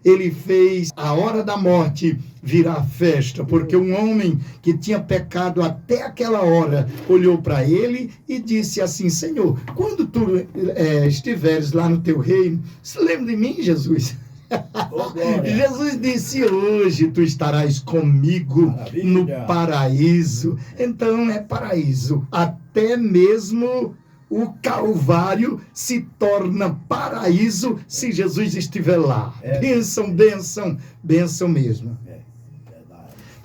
ele fez a hora da morte virar festa, porque um homem que tinha pecado até aquela hora olhou para ele e disse assim: Senhor, quando tu estiveres lá no teu reino, se lembra de mim, Jesus? Jesus disse: hoje tu estarás comigo no paraíso. Então é paraíso. Até mesmo o Calvário se torna paraíso se Jesus estiver lá. Bênção, bênção, bênção mesmo.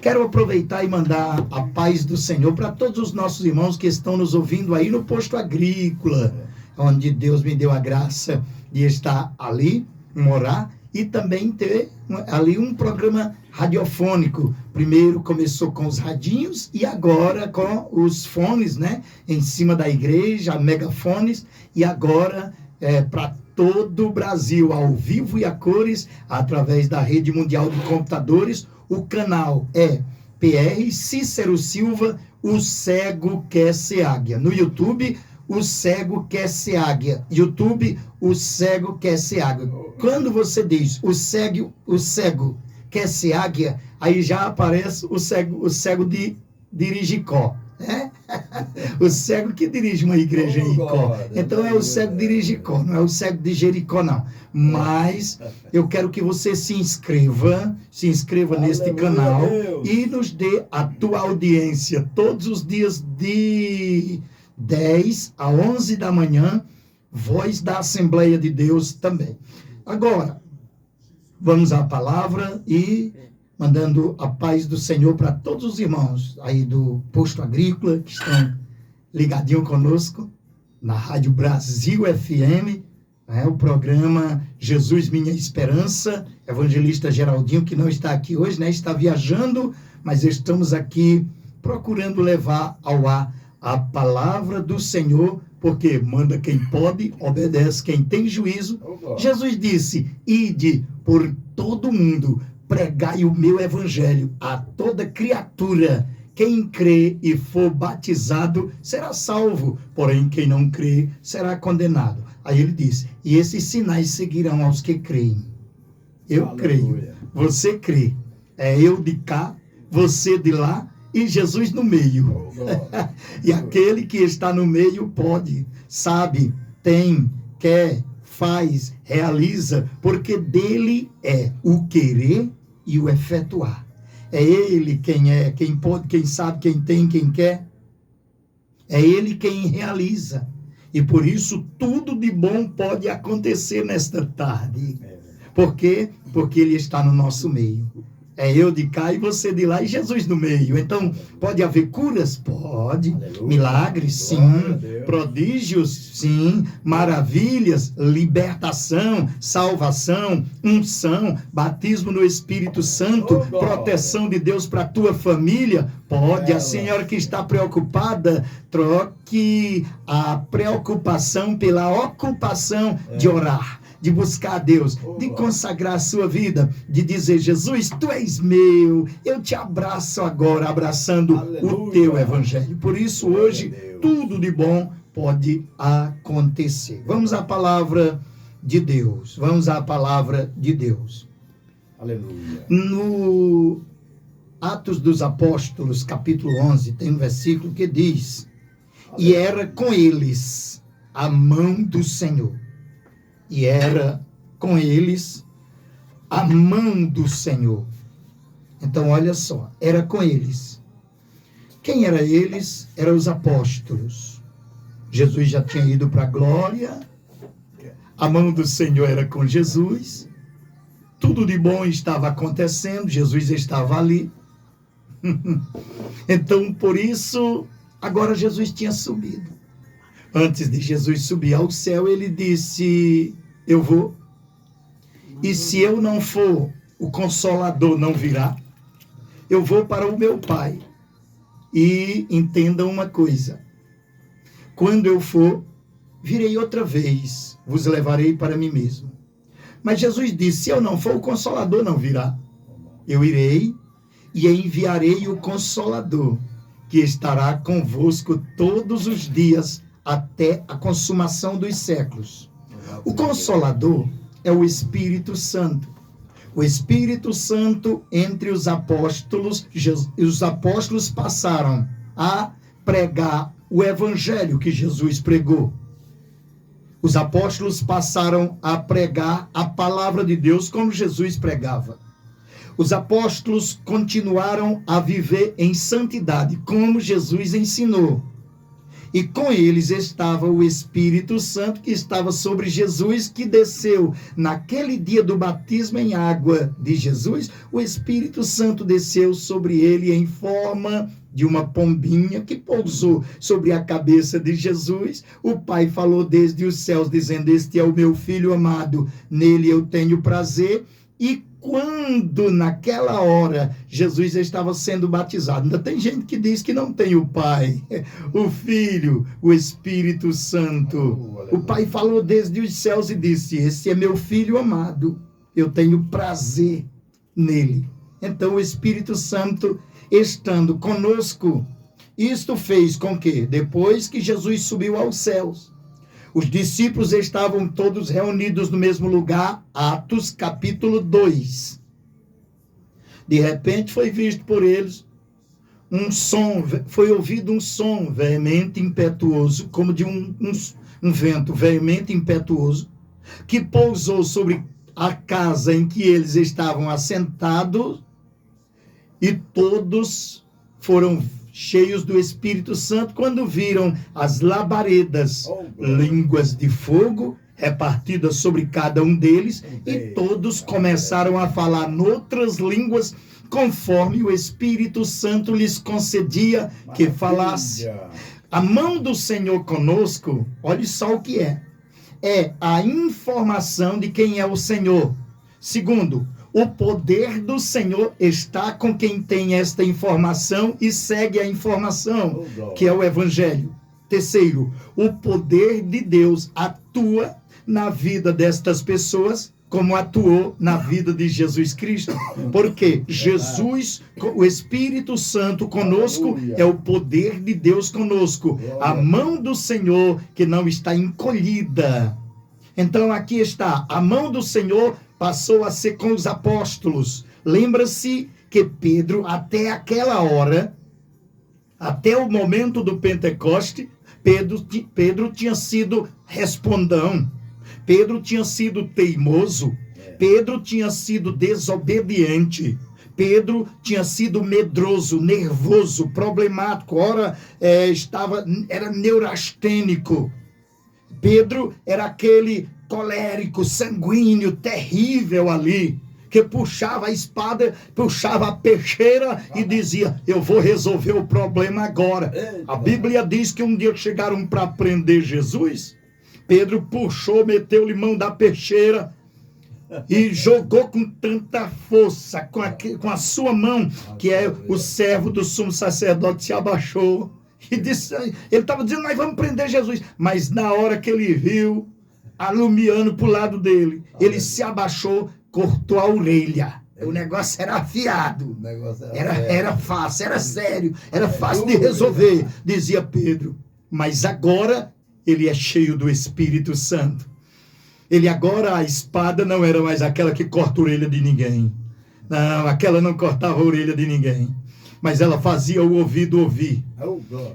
Quero aproveitar e mandar a paz do Senhor para todos os nossos irmãos que estão nos ouvindo aí no posto agrícola, onde Deus me deu a graça de estar ali, morar, e também ter ali um programa radiofônico. Primeiro começou com os radinhos e agora com os fones, né? Em cima da igreja, megafones, e agora para todo o Brasil, ao vivo e a cores, através da Rede Mundial de Computadores. O canal é PR Cícero Silva, O Cego Quer Ser Águia. No YouTube, O Cego Quer Ser Águia. YouTube, O Cego Quer Ser Águia. Quando você diz o cego quer ser águia, aí já aparece o cego de Jericó, né? O cego que dirige uma igreja em Jericó. Então é o cego de Jericó, não é o cego de Jericó, não. Mas eu quero que você se inscreva neste canal e nos dê a tua audiência todos os dias de 10 a 11 da manhã, Voz da Assembleia de Deus também. Agora, vamos à palavra e mandando a paz do Senhor para todos os irmãos aí do posto agrícola que estão ligadinho conosco na Rádio Brasil FM, o programa Jesus Minha Esperança, evangelista Geraldinho, que não está aqui hoje, né? Está viajando, mas estamos aqui procurando levar ao ar a palavra do Senhor, porque manda quem pode, obedece quem tem juízo. Jesus disse: ide por todo mundo, pregai o meu evangelho a toda criatura. Quem crê e for batizado será salvo, porém quem não crê será condenado. Aí ele disse: e esses sinais seguirão aos que creem. Eu creio, você crê. É eu de cá, você de lá, e Jesus no meio. E aquele que está no meio pode, sabe, tem, quer, faz, realiza, porque dele é o querer e o efetuar. É ele quem é, quem pode, quem sabe, quem tem, quem quer. É ele quem realiza. E por isso tudo de bom pode acontecer nesta tarde. Por quê? Porque ele está no nosso meio. É eu de cá e você de lá e Jesus no meio. Então, pode haver curas? Pode. Aleluia. Milagres? Sim. Prodígios? Sim. Maravilhas? Libertação, salvação, unção, batismo no Espírito Santo, proteção de Deus para a tua família? Pode. A senhora que está preocupada, troque a preocupação pela ocupação de orar, de buscar a Deus, de consagrar a sua vida, de dizer: Jesus, tu és meu, eu te abraço agora, abraçando o teu evangelho. Por isso, hoje, tudo de bom pode acontecer. Vamos à palavra de Deus. Vamos à palavra de Deus. Aleluia. No Atos dos Apóstolos, capítulo 11, tem um versículo que diz: e era com eles a mão do Senhor. E era com eles a mão do Senhor. Então, olha só, era com eles. Quem era eles? Eram os apóstolos. Jesus já tinha ido para a glória. A mão do Senhor era com Jesus. Tudo de bom estava acontecendo. Jesus estava ali. Então, por isso, agora Jesus tinha subido. Antes de Jesus subir ao céu, ele disse: eu vou. E se eu não for, o Consolador não virá. Eu vou para o meu Pai. E entendam uma coisa: quando eu for, virei outra vez, vos levarei para mim mesmo. Mas Jesus disse: se eu não for, o Consolador não virá. Eu irei e enviarei o Consolador, que estará convosco todos os dias, até a consumação dos séculos. O Consolador é o Espírito Santo. O Espírito Santo entre os apóstolos, os apóstolos passaram a pregar o evangelho que Jesus pregou. Os apóstolos passaram a pregar a palavra de Deus como Jesus pregava. Os apóstolos continuaram a viver em santidade, como Jesus ensinou. E com eles estava o Espírito Santo, que estava sobre Jesus, que desceu naquele dia do batismo em água de Jesus. O Espírito Santo desceu sobre ele em forma de uma pombinha que pousou sobre a cabeça de Jesus. O Pai falou desde os céus, dizendo: este é o meu Filho amado, nele eu tenho prazer. E quando naquela hora Jesus estava sendo batizado, ainda tem gente que diz que não tem o Pai, o Filho, o Espírito Santo. O Pai falou desde os céus e disse: esse é meu Filho amado, eu tenho prazer nele. Então o Espírito Santo estando conosco, isto fez com que, depois que Jesus subiu aos céus, os discípulos estavam todos reunidos no mesmo lugar, Atos capítulo 2. De repente foi visto por eles um som, foi ouvido um som veemente, impetuoso, como de um vento veemente, impetuoso, que pousou sobre a casa em que eles estavam assentados, e todos foram cheios do Espírito Santo, quando viram as labaredas, línguas de fogo repartidas sobre cada um deles, e todos começaram a falar noutras línguas, conforme o Espírito Santo lhes concedia que falasse. A mão do Senhor conosco, olhe só o que é a informação de quem é o Senhor. Segundo, o poder do Senhor está com quem tem esta informação e segue a informação, que é o Evangelho. Terceiro, o poder de Deus atua na vida destas pessoas, como atuou na vida de Jesus Cristo. Porque Jesus, o Espírito Santo conosco, é o poder de Deus conosco. A mão do Senhor que não está encolhida. Então aqui está, a mão do Senhor passou a ser com os apóstolos. Lembra-se que Pedro, até aquela hora, até o momento do Pentecoste, Pedro tinha sido respondão, Pedro tinha sido teimoso, Pedro tinha sido desobediente, Pedro tinha sido medroso, nervoso, problemático, ora era neurastênico. Pedro era aquele colérico, sanguíneo, terrível ali, que puxava a espada, puxava a peixeira e dizia: eu vou resolver o problema agora. A Bíblia diz que um dia chegaram para prender Jesus, Pedro puxou, meteu-lhe mão da peixeira e jogou com tanta força, com a sua mão, que é o servo do sumo sacerdote, se abaixou. E disse, ele estava dizendo: nós vamos prender Jesus. Mas na hora que ele viu alumiando para o lado dele, ele se abaixou, cortou a orelha. O negócio era afiado. Era fácil, era sério, era fácil de resolver, dizia Pedro. Mas agora ele é cheio do Espírito Santo. Ele agora, a espada não era mais aquela que corta a orelha de ninguém. Não, aquela não cortava a orelha de ninguém. Mas ela fazia o ouvido ouvir.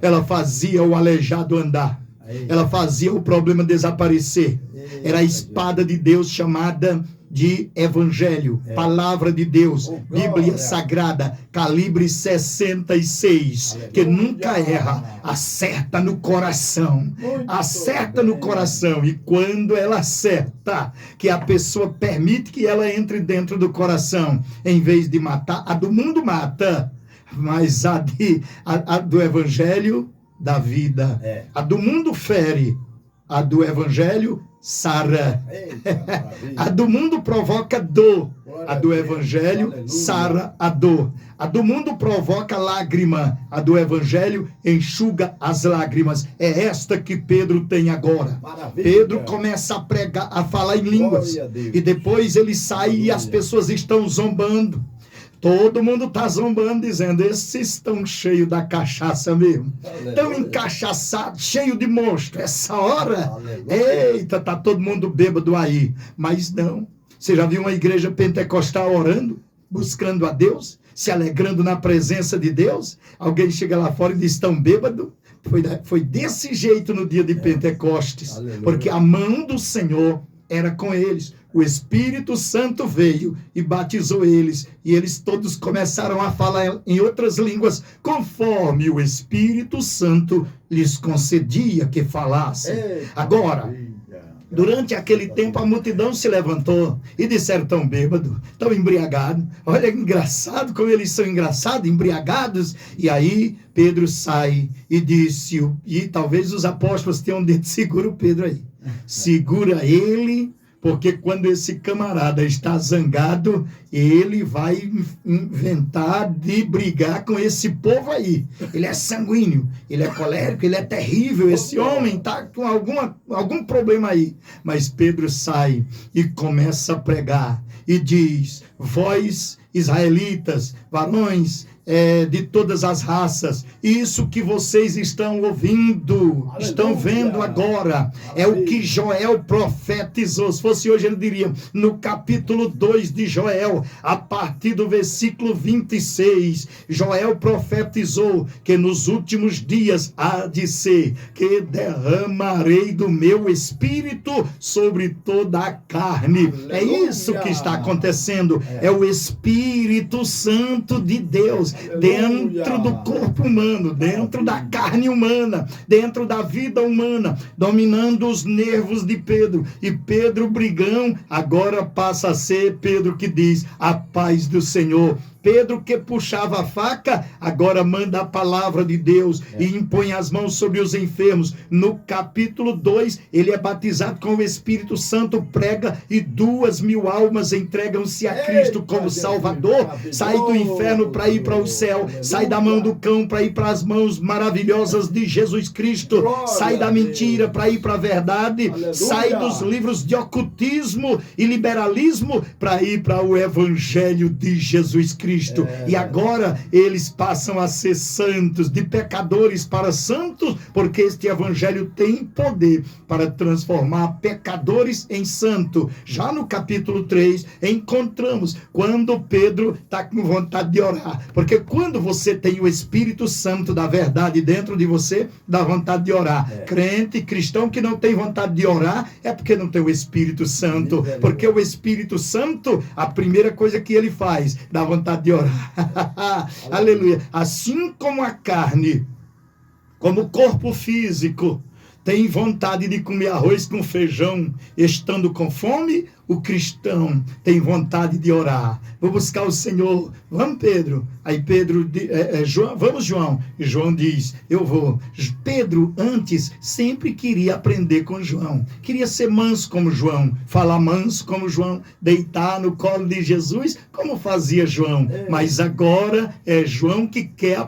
Ela fazia o aleijado andar. Ela fazia o problema desaparecer. Era a espada de Deus chamada de Evangelho, Palavra de Deus, Bíblia Sagrada, calibre 66, que nunca erra, acerta no coração, acerta no coração. E quando ela acerta, que a pessoa permite que ela entre dentro do coração, em vez de matar, a do mundo mata, mas a do Evangelho dá vida. A do mundo fere, a do Evangelho sara. A do mundo provoca dor, a do Evangelho sara a dor. A do mundo provoca lágrima, a do Evangelho enxuga as lágrimas. É esta que Pedro tem agora. Pedro começa a pregar, a falar em línguas, e depois ele sai e as pessoas estão zombando. Todo mundo está zombando, dizendo: esses estão cheios da cachaça mesmo. Estão encachaçados, cheios de monstro. Essa hora, eita, está todo mundo bêbado aí. Mas não. Você já viu uma igreja pentecostal orando, buscando a Deus, se alegrando na presença de Deus? Alguém chega lá fora e diz, estão bêbado? Foi desse jeito no dia de Pentecostes, porque a mão do Senhor era com eles. O Espírito Santo veio e batizou eles, e eles todos começaram a falar em outras línguas, conforme o Espírito Santo lhes concedia que falassem. Agora, durante aquele tempo, a multidão se levantou e disseram, tão bêbado, tão embriagado. Olha, engraçado como eles são engraçados, embriagados. E aí, Pedro sai e disse, e talvez os apóstolos tenham dito, segura o Pedro aí. Segura ele, porque quando esse camarada está zangado, ele vai inventar de brigar com esse povo aí. Ele é sanguíneo, ele é colérico, ele é terrível. Esse homem está com algum problema aí. Mas Pedro sai e começa a pregar e diz, vós israelitas, varões de todas as raças, isso que vocês estão ouvindo, estão vendo agora, é o que Joel profetizou. Se fosse hoje, ele diria, no capítulo 2 de Joel, a partir do versículo 26, Joel profetizou que nos últimos dias há de ser que derramarei do meu espírito sobre toda a carne. É isso que está acontecendo, é o Espírito Santo de Deus dentro do corpo humano, dentro da carne humana, dentro da vida humana, dominando os nervos de Pedro. E Pedro brigão agora passa a ser Pedro que diz, a paz do Senhor. Pedro que puxava a faca, agora manda a palavra de Deus e impõe as mãos sobre os enfermos. No capítulo 2, ele é batizado com o Espírito Santo, prega e 2.000 almas entregam-se a Cristo como Salvador. Sai do inferno para ir para o céu, sai da mão do cão para ir para as mãos maravilhosas de Jesus Cristo, sai da mentira para ir para a verdade, sai dos livros de ocultismo e liberalismo para ir para o Evangelho de Jesus Cristo. E agora eles passam a ser santos, de pecadores para santos, porque este evangelho tem poder para transformar pecadores em santos. Já no capítulo 3, encontramos quando Pedro está com vontade de orar, porque quando você tem o Espírito Santo da verdade dentro de você, dá vontade de orar. Crente, cristão que não tem vontade de orar, é porque não tem o Espírito Santo, porque o Espírito Santo, a primeira coisa que ele faz, dá vontade de orar. Aleluia. Assim como a carne, como o corpo físico, tem vontade de comer arroz com feijão, estando com fome, o cristão tem vontade de orar. Vou buscar o Senhor. Vamos, Pedro. Aí Pedro, João, vamos, João. E João diz, eu vou. Pedro, antes, sempre queria aprender com João. Queria ser manso como João. Falar manso como João. Deitar no colo de Jesus, como fazia João. Mas agora é João que quer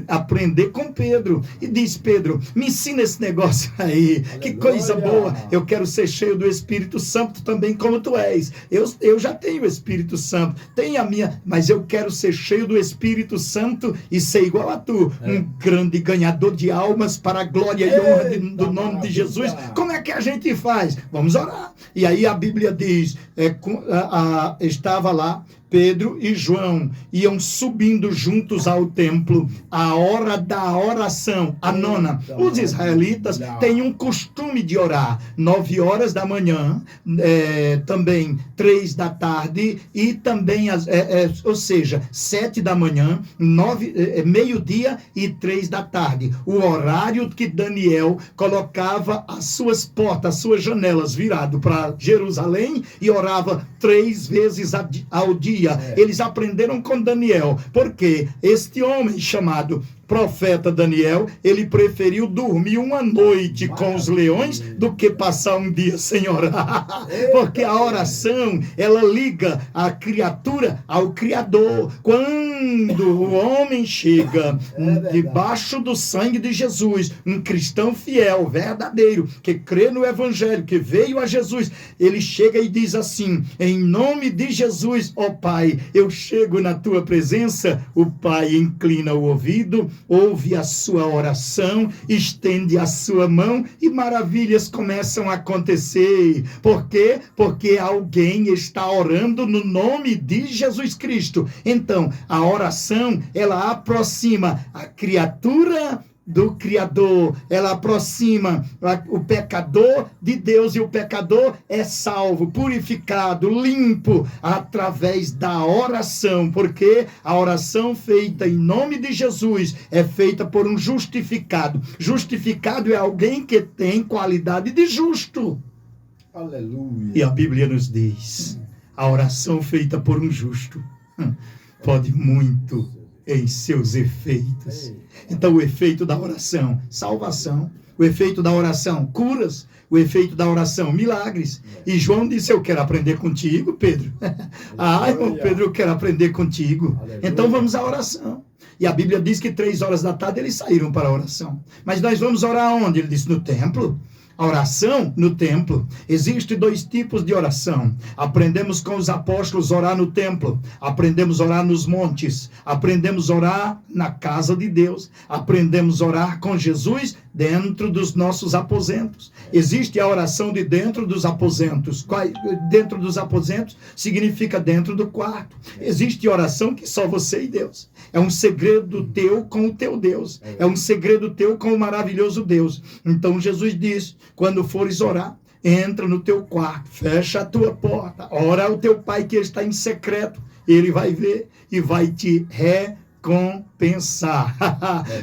aprender com Pedro. E diz, Pedro, me ensina esse negócio aí. Que coisa boa. Eu quero ser cheio do Espírito Santo também, como tu és. Eu já tenho o Espírito Santo, tenho a minha, mas eu quero ser cheio do Espírito Santo e ser igual a tu, um grande ganhador de almas para a glória e honra do nome de Jesus. Como é que a gente faz? Vamos orar. E aí a Bíblia diz, estava lá Pedro e João, iam subindo juntos ao templo, a hora da oração, a nona. Os israelitas têm um costume de orar, 9 horas da manhã, também 3 da tarde, e também, ou seja, 7 da manhã, meio-dia e 3 da tarde. O horário que Daniel colocava as suas portas, as suas janelas virado para Jerusalém e orava 3 vezes ao dia. Eles aprenderam com Daniel, porque este homem chamado profeta Daniel, ele preferiu dormir uma noite com os leões do que passar um dia sem orar. Porque a oração, ela liga a criatura ao Criador. Quando o homem chega debaixo do sangue de Jesus, um cristão fiel, verdadeiro, que crê no Evangelho, que veio a Jesus, ele chega e diz assim, em nome de Jesus, ó Pai, eu chego na tua presença. O Pai inclina o ouvido, ouve a sua oração, estende a sua mão e maravilhas começam a acontecer. Por quê? Porque alguém está orando no nome de Jesus Cristo. Então, a oração, ela aproxima a criatura do Criador, ela aproxima o pecador de Deus, e o pecador é salvo, purificado, limpo através da oração, porque a oração feita em nome de Jesus é feita por um justificado. Justificado é alguém que tem qualidade de justo. Aleluia. E a Bíblia nos diz, a oração feita por um justo pode muito em seus efeitos. Então, o efeito da oração, salvação. O efeito da oração, curas. O efeito da oração, milagres. E João disse, eu quero aprender contigo, Pedro. Irmão Pedro, eu quero aprender contigo. Então, vamos à oração. E a Bíblia diz que 3 horas da tarde eles saíram para a oração. Mas nós vamos orar onde? Ele disse, no templo. A oração no templo. Existem 2 tipos de oração. Aprendemos com os apóstolos a orar no templo. Aprendemos a orar nos montes. Aprendemos a orar na casa de Deus. Aprendemos a orar com Jesus dentro dos nossos aposentos. Existe a oração de dentro dos aposentos. Dentro dos aposentos significa dentro do quarto. Existe oração que só você e Deus. É um segredo teu com o teu Deus. É um segredo teu com o maravilhoso Deus. Então Jesus diz, quando fores orar, entra no teu quarto, fecha a tua porta, ora ao teu pai que está em secreto, ele vai ver e vai te recompensar.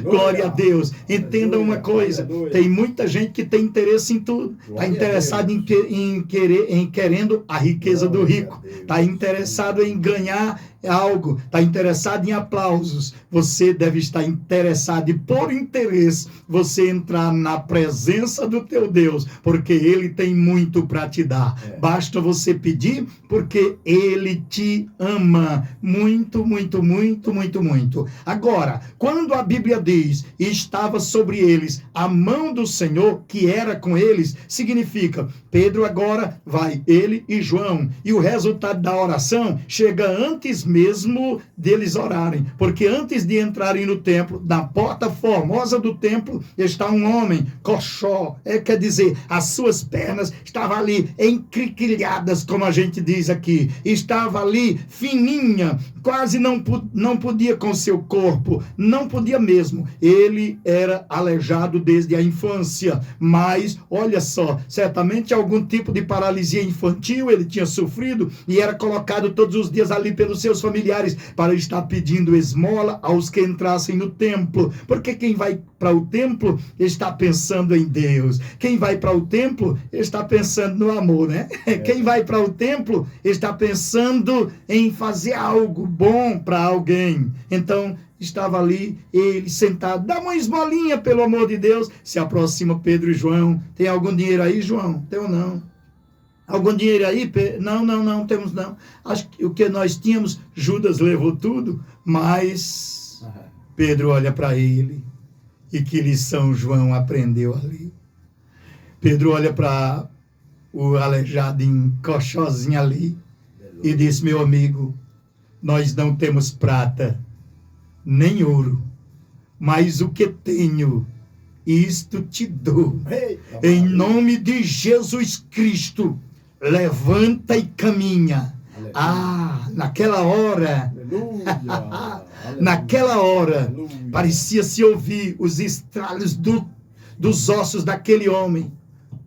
Glória a Deus. Entenda uma coisa, tem muita gente que tem interesse em tudo, está interessado em querendo a riqueza do rico, está interessado em ganhar algo, está interessado em aplausos. Você deve estar interessado e, por interesse, você entrar na presença do teu Deus, porque Ele tem muito para te dar. Basta você pedir, porque Ele te ama muito, muito, muito, muito, muito. Agora, quando a Bíblia diz, estava sobre eles a mão do Senhor, que era com eles, significa, Pedro agora vai, ele e João, e o resultado da oração chega antes mesmo deles orarem, porque antes de entrarem no templo, na porta formosa do templo, está um homem, coxó, quer dizer, as suas pernas estavam ali encriquilhadas, como a gente diz aqui, estava ali fininha, quase não podia com seu corpo, não podia mesmo, ele era aleijado desde a infância, mas, olha só, certamente algum tipo de paralisia infantil ele tinha sofrido, e era colocado todos os dias ali pelos seus familiares, para estar pedindo esmola aos que entrassem no templo, porque quem vai para o templo está pensando em Deus, quem vai para o templo está pensando no amor, né? Quem vai para o templo está pensando em fazer algo bom para alguém. Então, estava ali, ele sentado, dá uma esmolinha, pelo amor de Deus. Se aproxima Pedro e João. Tem algum dinheiro aí, João? Tem ou não? Algum dinheiro aí? Não temos não. Acho que o que nós tínhamos, Judas levou tudo, mas Pedro olha para ele. E que lição João aprendeu ali? Pedro olha para o aleijado encoxozinho ali e diz, meu amigo, nós não temos prata nem ouro, mas o que tenho, isto te dou. Em nome de Jesus Cristo, levanta e caminha. Naquela hora, naquela hora, parecia-se ouvir os estralos dos ossos daquele homem,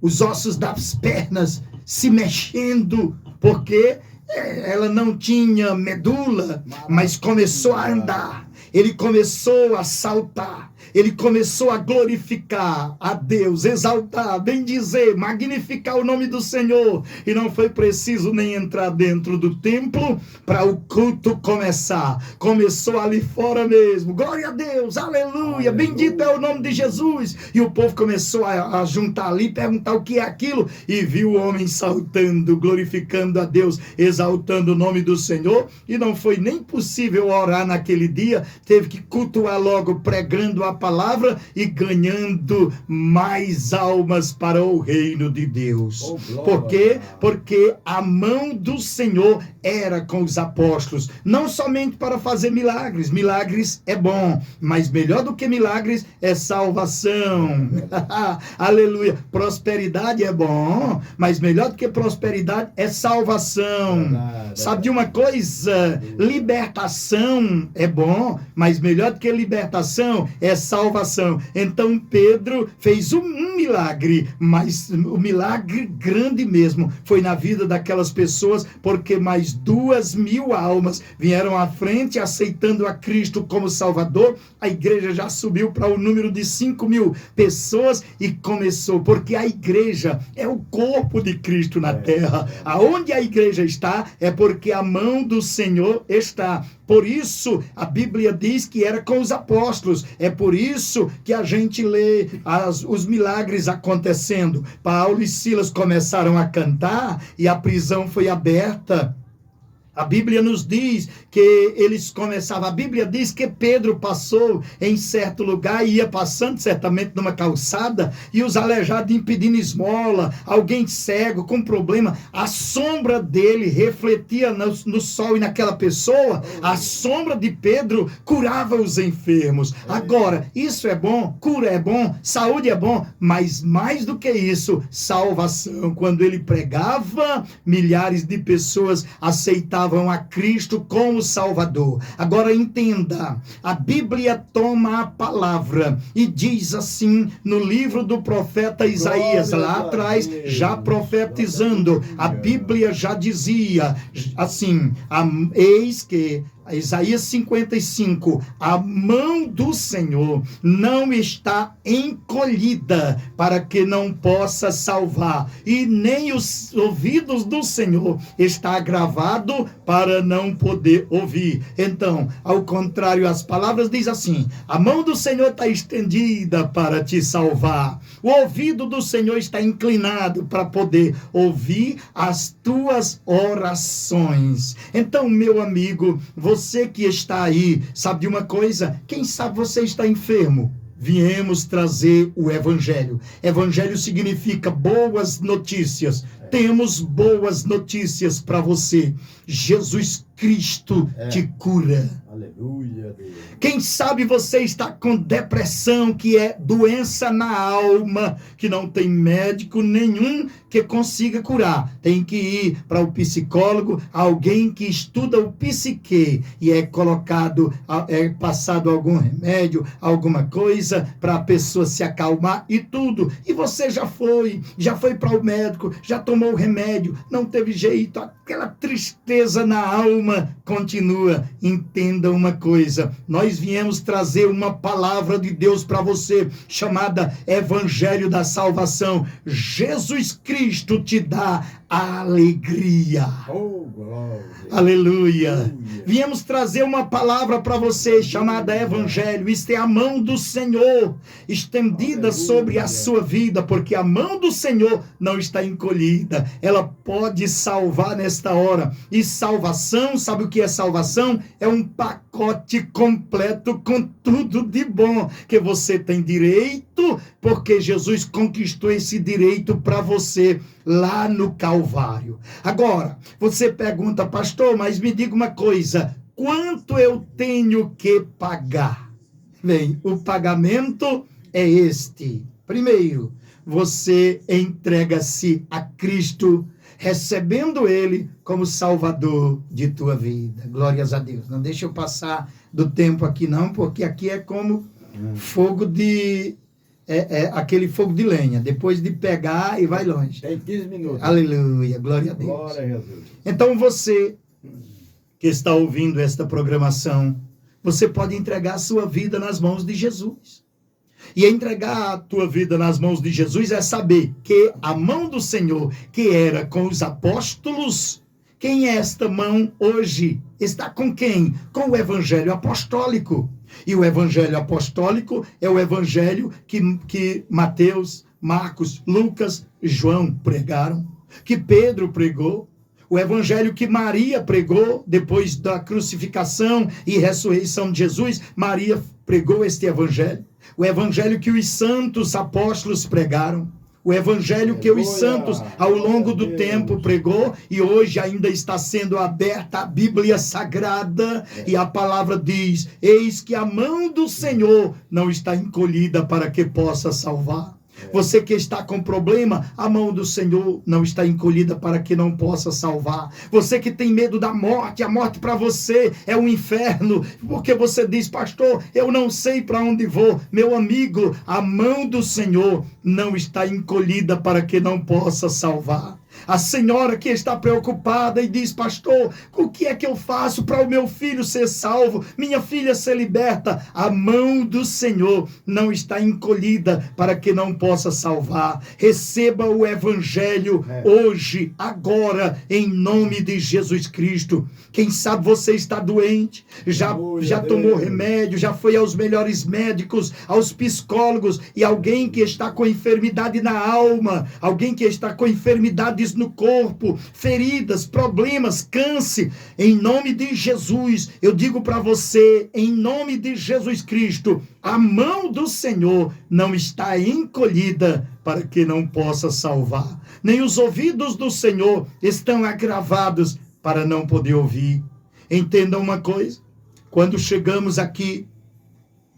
os ossos das pernas se mexendo, porque ela não tinha medula, mas começou a andar. Ele começou a saltar, ele começou a glorificar a Deus, exaltar, bendizer, magnificar o nome do Senhor. E não foi preciso nem entrar dentro do templo para o culto começar. Começou ali fora mesmo. Glória a Deus, aleluia, bendito é o nome de Jesus. E o povo começou a juntar ali, perguntar o que é aquilo. E viu o homem saltando, glorificando a Deus, exaltando o nome do Senhor. E não foi nem possível orar naquele dia teve que cultuar logo, pregando a palavra e ganhando mais almas para o reino de Deus. Por quê? Porque a mão do Senhor era com os apóstolos, não somente para fazer milagres. Milagres é bom, mas melhor do que milagres é salvação. Aleluia. Prosperidade é bom, mas melhor do que prosperidade é salvação. Sabe de uma coisa? Libertação é bom, mas melhor do que libertação é salvação. Então Pedro fez um milagre, mas o milagre grande mesmo foi na vida daquelas pessoas, porque mais 2.000 almas vieram à frente aceitando a Cristo como Salvador. A igreja já subiu para o número de 5.000 pessoas e começou, porque a igreja é o corpo de Cristo na terra. Aonde a igreja está é porque a mão do Senhor está. Por isso a Bíblia diz que era com os apóstolos. É por isso que a gente lê os milagres acontecendo. Paulo e Silas começaram a cantar e a prisão foi aberta. A Bíblia nos diz que eles começavam, a Bíblia diz que Pedro passou em certo lugar e ia passando certamente numa calçada e os aleijados impedindo esmola, alguém cego com problema, a sombra dele refletia no sol e naquela pessoa, a sombra de Pedro curava os enfermos. Agora, isso é bom, cura é bom, saúde é bom, mas mais do que isso, salvação. Quando ele pregava, milhares de pessoas aceitavam a Cristo como Salvador. Agora entenda, a Bíblia toma a palavra e diz assim no livro do profeta Isaías, lá atrás, já profetizando, a Bíblia já dizia assim, eis que Isaías 55, a mão do Senhor não está encolhida para que não possa salvar, e nem os ouvidos do Senhor está agravado para não poder ouvir. Então, ao contrário, as palavras diz assim, a mão do Senhor está estendida para te salvar, o ouvido do Senhor está inclinado para poder ouvir as tuas orações. Então, meu amigo, você que está aí, sabe de uma coisa? Quem sabe você está enfermo? Viemos trazer o Evangelho. Evangelho significa boas notícias. Temos boas notícias para você. Jesus Cristo te cura. Aleluia, Deus. Quem sabe você está com depressão, que é doença na alma, que não tem médico nenhum que consiga curar. Tem que ir para o psicólogo, alguém que estuda o psique, e é colocado, é passado algum remédio, alguma coisa, para a pessoa se acalmar e tudo. E você já foi para o médico, já tomou o remédio, não teve jeito, aquela tristeza na alma continua. Entenda uma coisa, nós viemos trazer uma palavra de Deus para você, chamada Evangelho da Salvação. Jesus Cristo te dá alegria. Oh, glória. Aleluia. Viemos trazer uma palavra para você chamada Evangelho. Isto é a mão do Senhor estendida sobre a sua vida, porque a mão do Senhor não está encolhida. Ela pode salvar nesta hora. E salvação, sabe o que é salvação? É um pacote completo com tudo de bom que você tem direito, porque Jesus conquistou esse direito para você lá no Calvário. Agora, você pergunta, pastor, mas me diga uma coisa, quanto eu tenho que pagar? Bem, o pagamento é este. Primeiro, você entrega-se a Cristo, recebendo Ele como Salvador de tua vida. Glórias a Deus. Não deixa eu passar do tempo aqui não, porque aqui é como fogo de... aquele fogo de lenha, depois de pegar e vai longe. Tem 15 minutos. Aleluia, glória a Deus. Glória a Jesus. Então você que está ouvindo esta programação, você pode entregar a sua vida nas mãos de Jesus. E entregar a tua vida nas mãos de Jesus é saber que a mão do Senhor, que era com os apóstolos, quem é esta mão hoje? Está com quem? Com o Evangelho apostólico. E o Evangelho apostólico é o Evangelho que Mateus, Marcos, Lucas e João pregaram, que Pedro pregou. O evangelho que Maria pregou depois da crucificação e ressurreição de Jesus, Maria pregou este evangelho. O evangelho que os santos apóstolos pregaram. O evangelho que os santos ao longo do tempo pregou e hoje ainda está sendo aberta a Bíblia Sagrada e a palavra diz: eis que a mão do Senhor não está encolhida para que possa salvar. Você que está com problema, a mão do Senhor não está encolhida para que não possa salvar. Você que tem medo da morte, a morte para você é um inferno, porque você diz: pastor, eu não sei para onde vou. Meu amigo, a mão do Senhor não está encolhida para que não possa salvar. A senhora que está preocupada e diz: pastor, o que é que eu faço para o meu filho ser salvo, minha filha ser liberta? A mão do Senhor não está encolhida para que não possa salvar. Receba o evangelho hoje, agora, em nome de Jesus Cristo. Quem sabe você está doente, já tomou remédio, já foi aos melhores médicos, aos psicólogos, e alguém que está com enfermidade na alma, alguém que está com enfermidades no corpo, feridas, problemas, câncer, em nome de Jesus, eu digo para você, em nome de Jesus Cristo, a mão do Senhor não está encolhida para que não possa salvar, nem os ouvidos do Senhor estão agravados para não poder ouvir. Entenda uma coisa, quando chegamos aqui,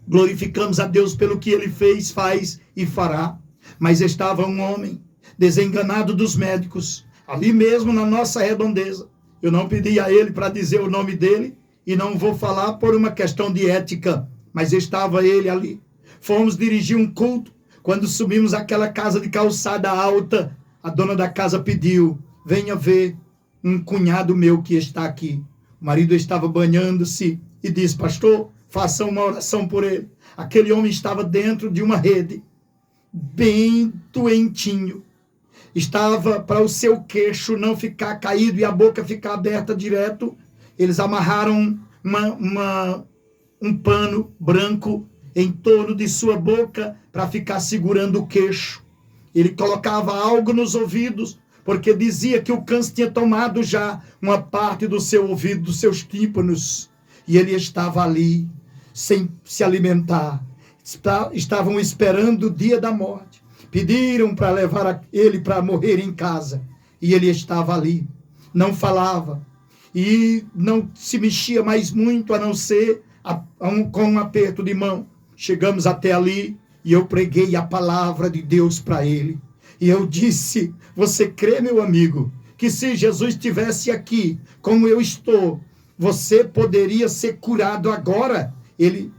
glorificamos a Deus pelo que Ele fez, faz e fará, mas estava um homem desenganado dos médicos, ali mesmo na nossa redondeza. Eu não pedi a ele para dizer o nome dele, e não vou falar por uma questão de ética, mas estava ele ali. Fomos dirigir um culto, quando subimos aquela casa de calçada alta, a dona da casa pediu: venha ver um cunhado meu que está aqui. O marido estava banhando-se e disse: pastor, faça uma oração por ele. Aquele homem estava dentro de uma rede, bem doentinho. Estava para o seu queixo não ficar caído e a boca ficar aberta direto. Eles amarraram um pano branco em torno de sua boca para ficar segurando o queixo. Ele colocava algo nos ouvidos, porque dizia que o câncer tinha tomado já uma parte do seu ouvido, dos seus tímpanos. E ele estava ali, sem se alimentar. Estavam esperando o dia da morte. Pediram para levar ele para morrer em casa. E ele estava ali. Não falava. E não se mexia mais muito, a não ser com um aperto de mão. Chegamos até ali e eu preguei a palavra de Deus para ele. E eu disse: você crê, meu amigo, que se Jesus estivesse aqui, como eu estou, você poderia ser curado agora? Ele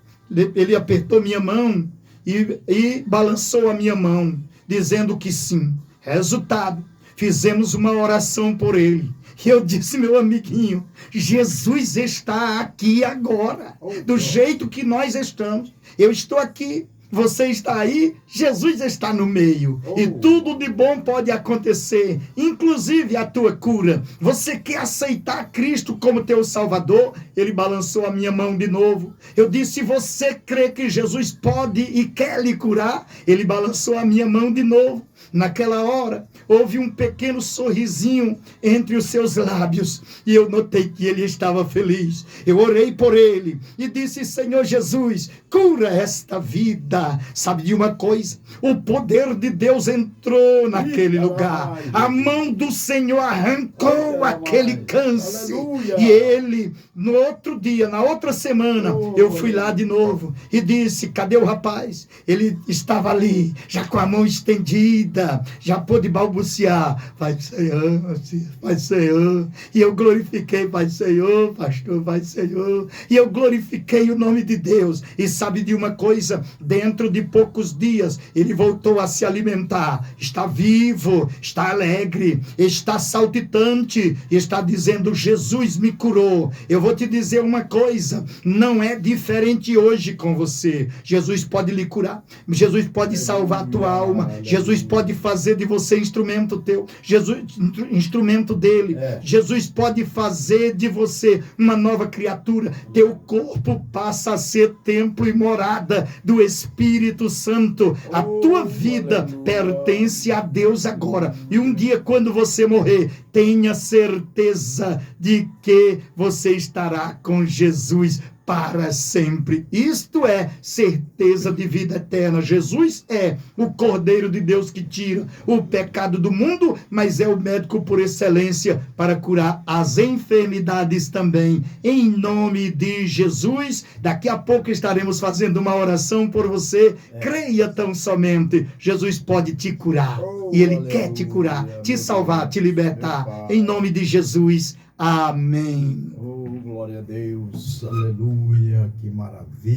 apertou minha mão e balançou a minha mão, dizendo que sim. Resultado, fizemos uma oração por ele. E eu disse: meu amiguinho, Jesus está aqui agora, do jeito que nós estamos. Eu estou aqui, você está aí, Jesus está no meio. E tudo de bom pode acontecer, inclusive a tua cura. Você quer aceitar Cristo como teu Salvador? Ele balançou a minha mão de novo. Eu disse: você crê que Jesus pode e quer lhe curar? Ele balançou a minha mão de novo. Naquela hora, houve um pequeno sorrisinho entre os seus lábios, e eu notei que ele estava feliz. Eu orei por ele e disse: Senhor Jesus, cura esta vida. Sabe de uma coisa? O poder de Deus entrou naquele lugar. A mão do Senhor arrancou aquele câncer. E ele, no outro dia, na outra semana, eu fui lá de novo e disse: cadê o rapaz? Ele estava ali, já com a mão estendida, já pôde balbuciar: Pai Senhor, Pai Senhor. E eu glorifiquei: Pai Senhor, pastor, Pai Senhor. E eu glorifiquei o nome de Deus. E sabe de uma coisa? Dentro de poucos dias, ele voltou a se alimentar. Está vivo, está alegre, está saltitante, está dizendo: Jesus me curou. Eu vou te dizer uma coisa, não é diferente hoje com você. Jesus pode lhe curar, Jesus pode salvar a tua alma, Jesus pode fazer de você instrumento teu, Jesus, instrumento dele. Jesus pode fazer de você uma nova criatura. Teu corpo passa a ser templo e morada do Espírito Santo. A tua vida pertence a Deus agora. E um dia, quando você morrer, tenha certeza de que você estará com Jesus para sempre. Isto é certeza de vida eterna. Jesus é o Cordeiro de Deus que tira o pecado do mundo, mas é o médico por excelência para curar as enfermidades também. Em nome de Jesus, daqui a pouco estaremos fazendo uma oração por você. Creia tão somente. Jesus pode te curar. E Ele quer te curar, te salvar, te libertar. Em nome de Jesus. Amém. Oh, glória a Deus. Aleluia. Que maravilha.